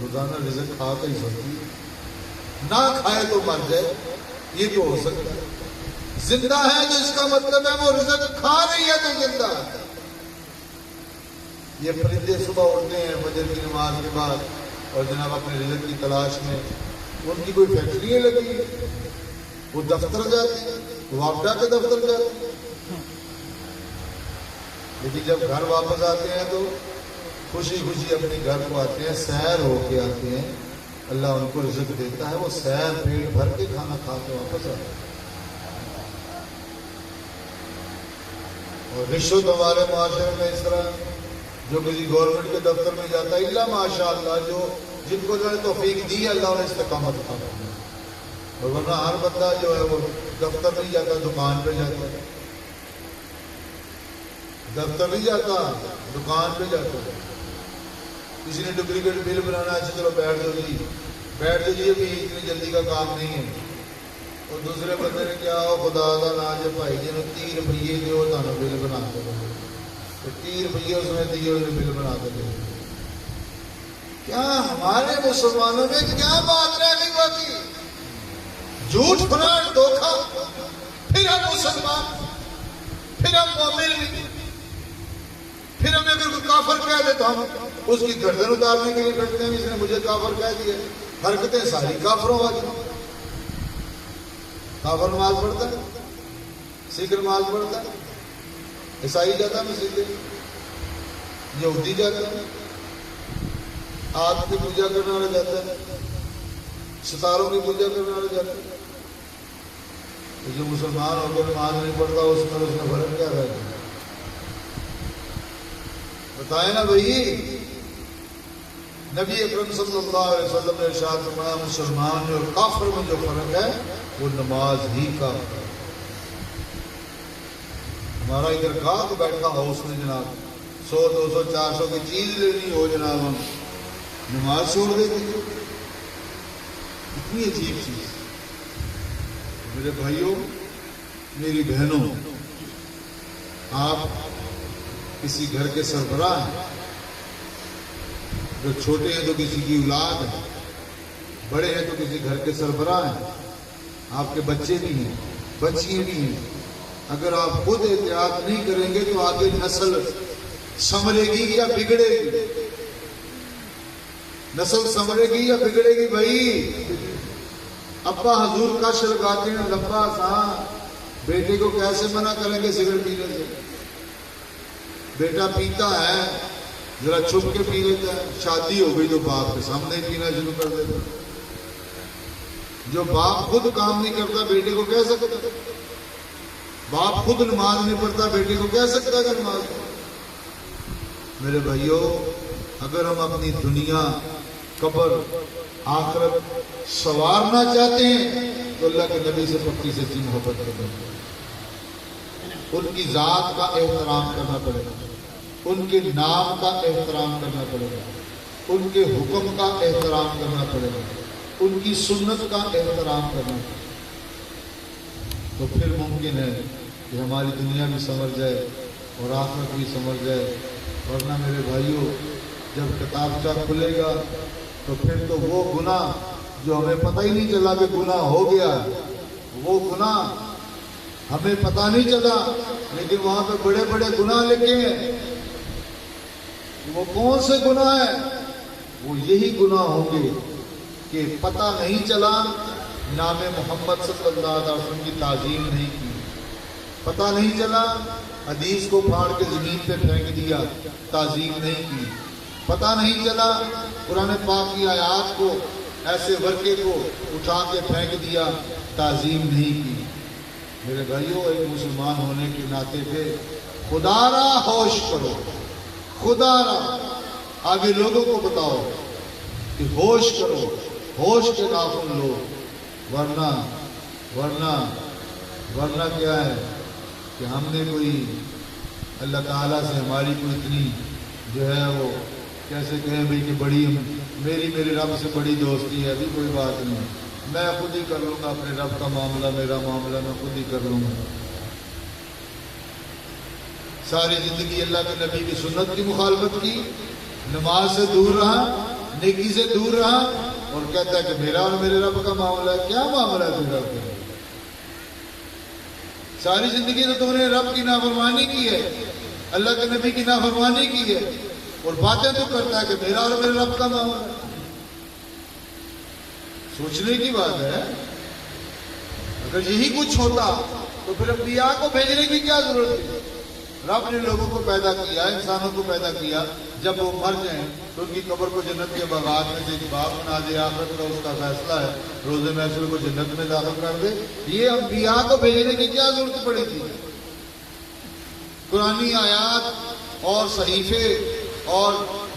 روزانہ رزق کھا کے ہی سکتی ہے، نہ کھائے تو مر جائے، یہ تو ہو سکتا ہے۔ زندہ ہے تو اس کا مطلب ہے وہ رزق کھا رہی ہے تو زندہ ہے۔ یہ پرندے صبح اٹھتے ہیں فجر کی نماز کے بعد اور جناب اپنے رزق کی تلاش میں، ان کی کوئی فیکٹری لگی ہے، وہ دفتر جاتے ہیں، وابڈا کے دفتر جاتے ہیں، لیکن جب گھر واپس آتے ہیں تو خوشی خوشی اپنے گھر کو آتے ہیں، سیر ہو کے آتے ہیں، اللہ ان کو رزق دیتا ہے، وہ سیر پیٹ بھر کے کھانا کھا کے واپس آتے ہیں۔ اور رشوت ہمارے معاشرے میں اس طرح، جو کسی گورنمنٹ کے دفتر میں جاتا ہے، اللہ ماشاء اللہ جو جن کو جو ہے توفیق دی ہے اللہ انہیں استقامت عطا کرے، اور ورنہ ہر بندہ جو ہے وہ دفتر نہیں جاتا، دکان پہ جاتا ہے، دفتر نہیں جاتا دکان پہ جاتا ہے۔ کسی نے ڈپلیکیٹ بل بنانا ہے، چلو بیٹھ جاؤ جی، بیٹھ جاؤ جی، ابھی اتنی جلدی کا کام نہیں ہے۔ اور دوسرے بندے نے کیا ہو، خدا کا نام جو بھائی جی نے 30 روپیے دیو تمہیں بل بنا کے دو، تو 30 روپیے اس میں دیے انہیں بل بنا کے دو۔ کیا ہمارے مسلمانوں میں کیا بات رہ گئی باقی؟ جھوٹ فراڈ دھوکہ، پھر ہم مسلمان، پھر ہم مومن، پھر ہمیں اگر کوئی کافر کہہ دے تو ہم اس کی گردن اتارنے کے لیے بیٹھتے ہیں، اس نے مجھے کافر کہہ دیا۔ حرکتیں ساری کافروں والی۔ کافر نماز پڑھتا ہے، سکھ نماز پڑھتا ہے، عیسائی جاتا ہے مسجد، یہودی جاتا ہے، آگ کی پوجا کرنے والا جاتا ہے، ستاروں کی پوجا کرنے والا جاتا ہے۔ جو مسلمان ہو کر نماز نہیں پڑھتا اس میں فرق کیا رہ گیا؟ بتائیں نا بھائی۔ نبی اکرم صلی اللہ علیہ وسلم نے ارشاد فرمایا مسلمان میں اور کافر میں جو فرق ہے وہ نماز ہی کا ہے۔ ہمارا ادھر گاہک بیٹھا ہو اس میں جناب 100 200 400 کی چیز لینی ہو جناب، ہم نماز چھوڑ دیتے ہیں۔ اتنی عجیب چیز۔ میرے بھائیوں، میری بہنوں، آپ کسی گھر کے سربراہ ہیں، اگر چھوٹے ہیں تو کسی کی اولاد ہے، بڑے ہیں تو کسی گھر کے سربراہ ہیں، آپ کے بچے بھی ہیں، بچیاں بھی ہیں۔ اگر آپ خود احتیاط نہیں کریں گے تو آگے نسل سنورے گی یا بگڑے گی؟ نسل سنورے گی یا بگڑے گی بھائی؟ ابا حضور کش لگاتے ہیں لمبا سا، بیٹے کو کیسے منع کریں گے سگریٹ پینے سے؟ بیٹا پیتا ہے، ذرا چھپ کے پی لیتا ہے، شادی ہو گئی تو باپ کے سامنے پینا شروع کر دیتا ہے۔ جو باپ خود کام نہیں کرتا بیٹے کو کہہ سکتا؟ باپ خود نماز نہیں پڑھتا بیٹے کو کہہ سکتا کہ نماز پڑھ؟ میرے بھائیوں، اگر ہم اپنی دنیا، قبر، آخرت سنوارنا چاہتے ہیں تو اللہ کے نبی سے پکی سچی محبت کرنا پڑے گا، ان کی ذات کا احترام کرنا پڑے گا، ان کے نام کا احترام کرنا پڑے گا، ان کے حکم کا احترام کرنا پڑے گا، ان کی سنت کا احترام کرنا پڑے گا، تو پھر ممکن ہے کہ ہماری دنیا بھی سنور جائے اور آخرت بھی سنور جائے۔ ورنہ میرے بھائیوں، جب کتابچہ کھلے گا تو پھر تو وہ گناہ جو ہمیں پتہ ہی نہیں چلا کہ گناہ ہو گیا، وہ گناہ ہمیں پتہ نہیں چلا لیکن وہاں پہ بڑے بڑے گناہ لکھے ہیں۔ وہ کون سے گناہ ہیں؟ وہ یہی گناہ ہوں گے کہ پتہ نہیں چلا، نام محمد صلی اللہ علیہ وسلم کی تعظیم نہیں کی، پتہ نہیں چلا، حدیث کو پھاڑ کے زمین پہ پھینک دیا، تعظیم نہیں کی، پتہ نہیں چلا، قرآن پاک کی آیات کو، ایسے ورقے کو اٹھا کے پھینک دیا، تعظیم نہیں کی۔ میرے بھائیوں، ایک مسلمان ہونے کے ناطے پہ خدا را ہوش کرو، خدا را آگے لوگوں کو بتاؤ کہ ہوش کرو، ہوش کے ناخن لو، ورنہ کیا ہے کہ ہم نے کوئی اللہ تعالیٰ سے ہماری کوئی اتنی جو ہے وہ کیسے کہیں بھائی کہ بڑی میری رب سے بڑی دوستی ہے، ابھی کوئی بات نہیں، میں خود ہی کر لوں گا اپنے رب کا معاملہ، میرا معاملہ میں خود ہی کر لوں گا۔ ساری زندگی اللہ کے نبی کی سنت کی مخالفت کی، نماز سے دور رہا، نیکی سے دور رہا، اور کہتا ہے کہ میرا اور میرے رب کا معاملہ ہے۔ کیا معاملہ ہے تیرا رب کا؟ ساری زندگی تو تم نے رب کی نافرمانی کی ہے، اللہ کے نبی کی نافرمانی کی ہے، اور باتیں تو کرتا ہے کہ میرا اور میرے رب کا معاملہ ہے۔ سوچنے کی بات ہے، اگر یہی کچھ ہوتا تو پھر انبیاء کو بھیجنے کی کیا ضرورت ہے؟ رب نے لوگوں کو پیدا کیا، انسانوں کو پیدا کیا، جب وہ مر جائیں تو ان کی قبر کو جنت کے باغات میں سے ایک باغ بنا دے، آخرت کا اس کا فیصلہ ہے، روز محشر کو جنت میں داخل کر دے۔ یہ انبیاء کو بھیجنے کی کیا ضرورت پڑی تھی؟ قرآنی آیات اور صحیفے اور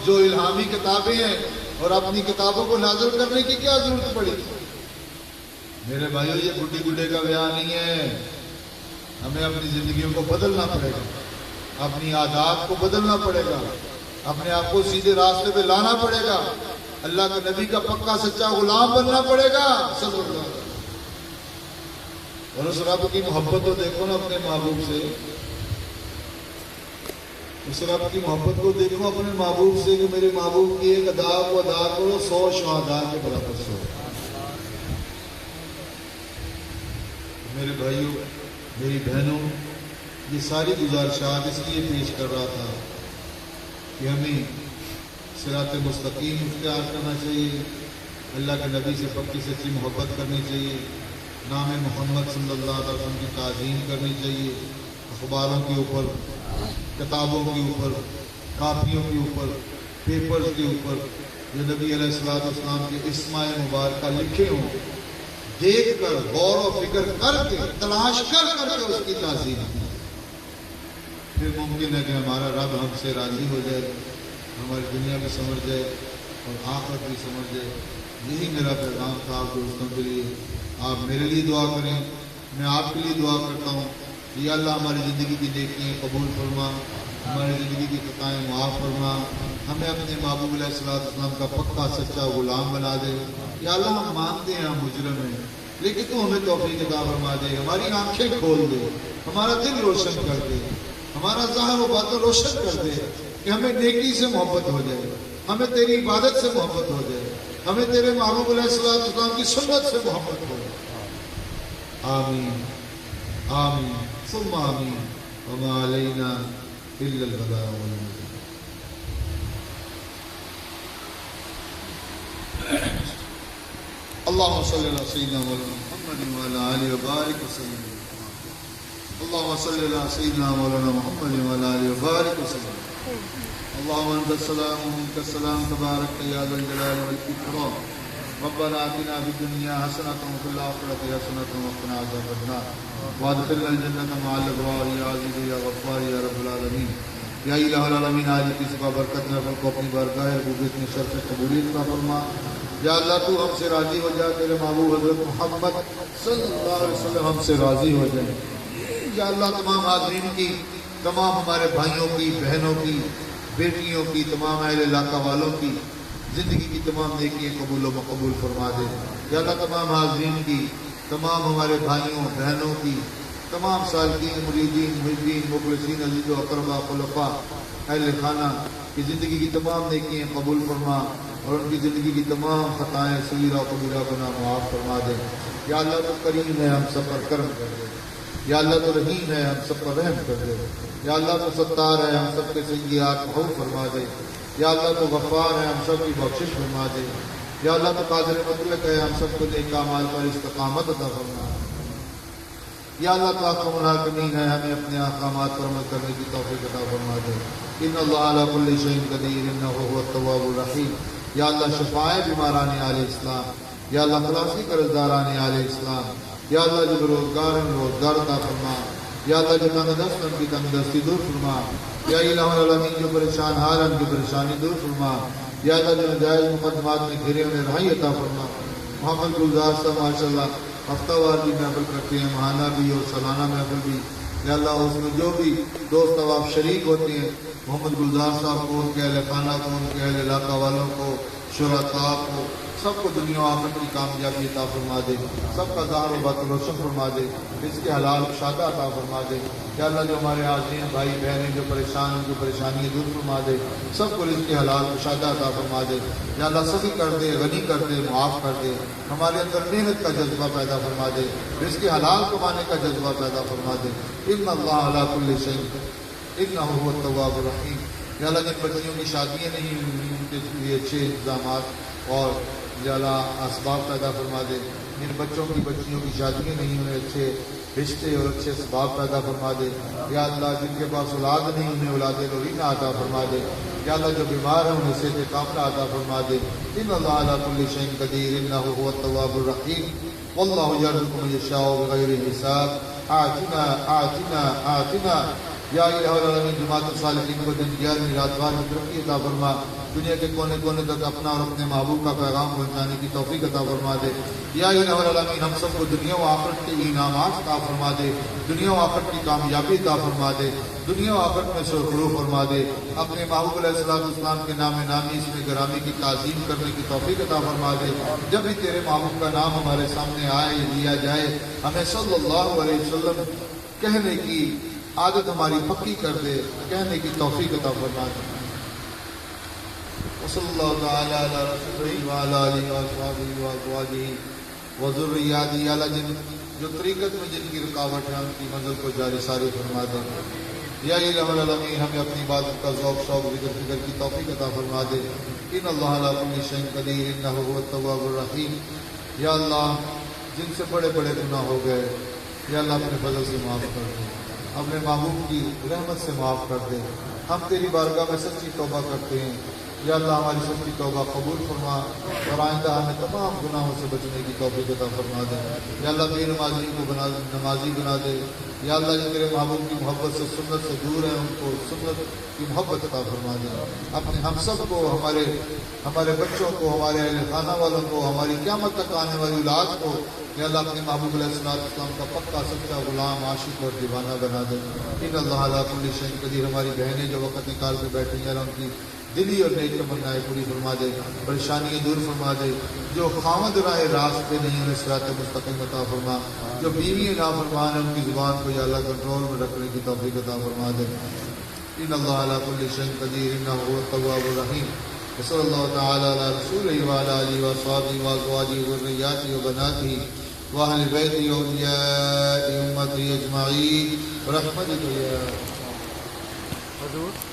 جو الہامی کتابیں ہیں اور اپنی کتابوں کو نازل کرنے کی کیا ضرورت پڑی تھی؟ میرے بھائیو، یہ بڈھی بڈھے کا بیان نہیں ہے، ہمیں اپنی زندگیوں کو بدلنا پڑے گا، اپنی عادات کو بدلنا پڑے گا، اپنے آپ کو سیدھے راستے پہ لانا پڑے گا، اللہ کے نبی کا پکا سچا غلام بننا پڑے گا صلی اللہ علیہ وسلم۔ اور اس رب کی محبت کو دیکھو نا اپنے محبوب سے، اس رب کی محبت کو دیکھو اپنے محبوب سے کہ میرے محبوب کی ایک ادا کو ادا کرو 100 شہداء کے برابر سو۔ میرے بھائیوں، میری بہنوں، یہ ساری گزارشات اس لیے پیش کر رہا تھا کہ ہمیں صراط مستقیم اختیار کرنا چاہیے، اللہ کے نبی سے پکی سچی محبت کرنی چاہیے، نام محمد صلی اللہ علیہ وسلم کی تعظیم کرنی چاہیے، اخباروں کے اوپر، کتابوں کے اوپر، کاپیوں کے اوپر، پیپرز کے اوپر جو نبی علیہ السلام کے اسماء مبارکہ لکھے ہوں، دیکھ کر غور و فکر کر کے تلاش کر کے اس کی تعظیم کی، پھر ممکن ہے کہ ہمارا رب ہم سے راضی ہو جائے، ہماری دنیا بھی سمجھ جائے اور آخرت بھی سمجھ جائے۔ یہی میرا پیغام تھا آپ دوستوں کے لیے۔ آپ میرے لیے دعا کریں، میں آپ کے لیے دعا کرتا ہوں، یا اللہ ہماری زندگی کی نیکیاں قبول فرما، ہماری زندگی کی خطائیں معاف فرما، ہمیں اپنے محبوب علیہ السلام کا پکا سچا غلام بنا دے۔ یا اللہ ہم مانتے ہیں ہم مجرم ہیں، لیکن تو ہمیں توفیق عطا فرما دے، ہماری آنکھیں کھول دے، ہمارا دل روشن کر دے، ہمارا ظاہر و باطن روشن کر دے کہ ہمیں نیکی سے محبت ہو جائے، ہمیں تیری عبادت سے محبت ہو جائے، ہمیں تیرے محبوب علیہ السلام کی سنت سے محبت ہو جائے۔ آمین آمین ثم آمین وما علینا الا البلاغ والمبین۔ اللهم صل على سيدنا مولانا محمد وعلى آله وبارك وسلم۔ اللهم صل على سيدنا مولانا محمد وعلى آله وبارك وسلم۔ اللهم انت السلام ومنك السلام تبارك يا ذا الجلال والإكرام۔ ربنا آتنا في الدنيا حسنة وفي الآخرة حسنة وقنا عذاب النار وادخلنا الجنة مع الأبرار يا عزيز يا غفار يا رب العالمین۔ یا الہ العالمین، آج کی صبح برکت نفل کو اپنی بارگاہ ربوبیت میں شرف قبولیت کا فرما۔ یا اللہ تو ہم سے راضی ہو جا، تیرے محبوب حضرت محمد صلی اللہ علیہ وسلم ہم سے راضی ہو جائے۔ یا اللہ تمام حاضرین کی، تمام ہمارے بھائیوں کی، بہنوں کی، بیٹیوں کی، تمام اہل علاقہ والوں کی زندگی کی تمام نیکیاں قبول و مقبول فرما دے۔ یا اللہ تمام حاضرین کی، تمام ہمارے بھائیوں بہنوں کی، تمام سالکین، مریدین، محبین، مخلصین، عزیز و اقربا، خلفاء، اہل خانہ کی زندگی کی تمام نیکیاں قبول فرما اور ان کی زندگی کی تمام خطائیں صغیرہ و کبیرہ گناہ معاف فرما دے۔ یا اللہ تو کریم ہے، ہم سب پر کرم کر دے۔ یا اللہ تو رحیم ہے، ہم سب پر رحم کر دے۔ یا اللہ تو ستار ہے، ہم سب کے سیئات محفوظ فرما دے۔ یا اللہ تو غفار ہے، ہم سب کی بخشش فرما دے۔ یا اللہ تو قادر مطلق ہے، ہم سب کو نیک اعمال پر استقامت عطا فرما دے۔ یا اللہ تو احکم الحاکمین ہے، ہمیں اپنے احکامات پر عمل کرنے کی توفیق عطا فرما دے۔ ان اللہ علی کل شیء قدیر انہ هو التواب الرحیم۔ یا اللہ شفائے بیماران آل اسلام، یا اللہ خلاصی قرضداران آل اسلام، یا اللہ جو روزگار ہیں روزگار عطا فرما، یا اللہ جو تنگ دست ان کی تنگ دستی دور فرما، یا الہ العالمین جو پریشان حال ان کی پریشانی دور فرما، یا اللہ جو نجائز مقدمات میں گھرے انہیں رہائی عطا فرما۔ محمد گلزار صاحب ماشاءاللہ ہفتہ وار بھی محفل کرتے ہیں، ماہانہ بھی اور سالانہ محفل بھی۔ یا اللہ اس میں جو بھی دوست احباب شریک ہوتے ہیں، محمد گلزار صاحب کو، ان کے اہل خانہ کو، ان کے اہل علاقہ والوں کو، شرکاء کو، سب کو دنیا و آخرت کی کامیابی عطا فرما دے، سب کا ظاہر و باطن روشن فرما دے، رزق حلال کشادہ عطا فرما دے۔ یا اللہ جو ہمارے حاضرین بھائی بہن ہیں جو پریشان ہیں، جو پریشانی دور فرما دے، سب کو رزق حلال کشادہ عطا فرما دے۔ یا اللہ سخی کر دے، غنی کر دے، معاف کر دے، ہمارے اندر محنت کا جذبہ پیدا فرما دے، رزق حلال کمانے کا جذبہ پیدا فرما دے۔ ان اللہ علی کل شیء انہ هو التواب الرحیم۔ یا اللہ جن بچیوں کی شادیاں نہیں ہوئی ان کے لیے اچھے انتظامات اور یا اللہ اسباب پیدا فرما دے، جن بچوں کی بچیوں کی شادیاں نہیں انہیں اچھے رشتے اور اچھے اسباب پیدا فرما دے۔ یا اللہ جن کے پاس اولاد نہیں انہیں اولاد نورینہ عطا فرما دے۔ یا اللہ جو بیمار ہیں انہیں صحت کاملہ عطا فرما دے۔ ان اللہ علی کل شیء قدیر انہ هو التواب الرحیم واللہ یرزق من یشاء بغیر حساب۔ آتنا یا الہ العالمین جماعت الصالحین کو دن 11ویں رات بار میں ترقی عطا فرما، دنیا کے کونے کونے تک اپنا اور اپنے محبوب کا پیغام پہنچانے کی توفیق عطا فرما دے۔ یا الہ العالمین ہم سب کو دنیا و آخرت کے انعامات عطا فرما دے، دنیا و آخرت کی کامیابی عطا فرما دے، دنیا و آخرت میں سرخرو فرما دے۔ اپنے محبوب علیہ السلام کے نام نامی اس میں گرامی کی تعظیم کرنے کی توفیق عطا فرما دے۔ جب بھی تیرے محبوب کا نام ہمارے سامنے آئے لیا جائے ہمیں صلی اللہ علیہ وسلم کہنے کی عادت ہماری پکی کر دے، کہنے کی توفیق عطا فرما دے۔ وصلی اللہ تعالی علی رسولہ وعلی آلہ وصحبہ وازواجہ وذریاتہ۔ یا اللہ جو طریقت میں جن کی رکاوٹ ہے ان کی منزل کو جاری ساری فرما دے۔ یا الہ العالمین ہمیں اپنی عبادت کا ذوق شوق ذکر فکر کی توفیق عطا فرما دے۔ ان اللہ علی کل شیء قدیر انہ هو التواب الرحیم۔ یا اللہ جن سے بڑے بڑے گناہ ہو گئے یا اللہ اپنے فضل سے معاف کر دے، اپنے محبوب کی رحمت سے معاف کر دے۔ ہم تیری بارگاہ میں سچی توبہ کرتے ہیں، یا اللہ ہماری سچی توبہ قبول فرما اور آئندہ ہمیں تمام گناہوں سے بچنے کی توفیق عطا فرما دے۔ یا اللہ بے نمازی کو نمازی بنا دے۔ یا اللہ جو تیرے محبوب کی محبت سے سنت سے دور ہیں ان کو سنت کی محبت عطا فرما دے۔ اپنے ہم سب کو، ہمارے بچوں کو، ہمارے اہل خانہ والوں کو، ہماری قیامت تک آنے والی اولاد کو یا اللہ اپنے محبوب علیہ السلام کا پکا سچا غلام عاشق اور دیوانہ بنا دے۔ ان اللہ علی کل شیء قدیر ہماری بہنیں جو وقت نکال کے بیٹھی ہیں اللہ ان کی دلی اور نیک تمنائیں پوری فرما دے، پریشانیاں دور فرما دے۔ جو خامد راہ راست پہ نہیں انہیں صراط مستقیم عطا فرما، جو بیوی نافرمان ہیں ان کی زبان کو یا اللہ کنٹرول میں رکھنے کی توفیق عطا فرما دے۔ ان اللہ علی کل شیء قدیر انہ هو التواب الرحیم۔ وصلی اللہ تعالی علی رسولہ وعلی آلہ وصحبہ وازواجہ وذریاتہ وبناتہ واہل بیتہ واولیاء امتہ اجمعین برحمتک یا حضور